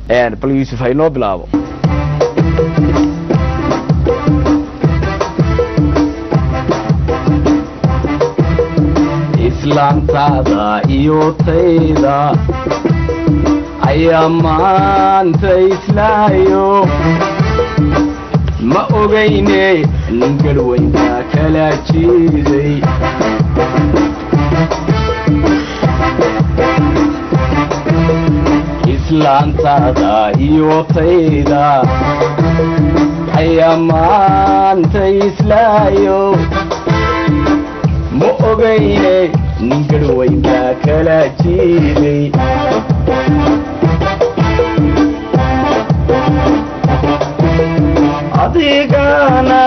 bal yuusuf haynoo bilaabo islaantaada iyo tayda ayaa maanta islaayo ma ogayne nin garweynta kala jiiday islaantaada iyo tayda ayaa maanta islaayo ma ogayne nin garweynta kala jiiday adigana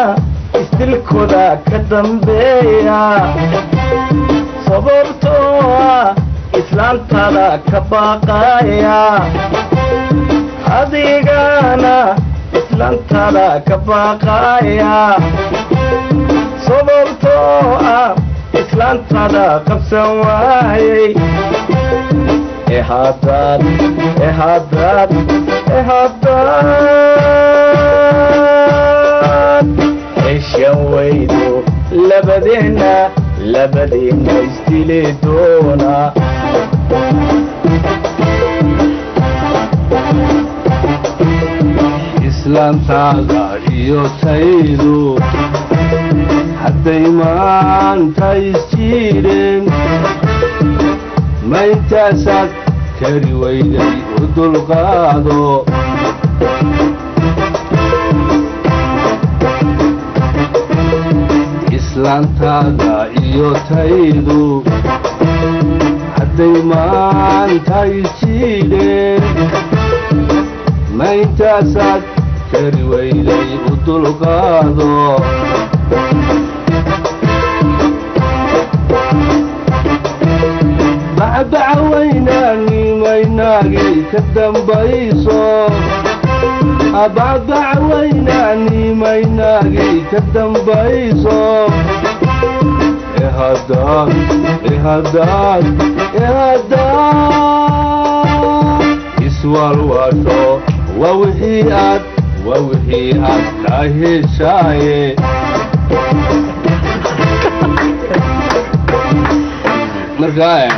isdilkooda ka dambeeya sababtoo ah islaantaada ka baaqaya adigana islaantaada ka baaqaya sababtoo ah islaantaada qabsan waayay ehadad eshan weydo labadeena istili doona islaantaada iyo taydu hadday maanta isjiireen ma intaasaad kari weyday u dulqaado islaantaada iyo taydu hadday maanta isjiireen ma intaasaad kari weyday u dulqaado bacbacwaynaani maynaagay ka dambayso bacbacwaynaani maynaagay ka dambayso ehadad iswalwasho waa wixii aad ka heshaaye markaa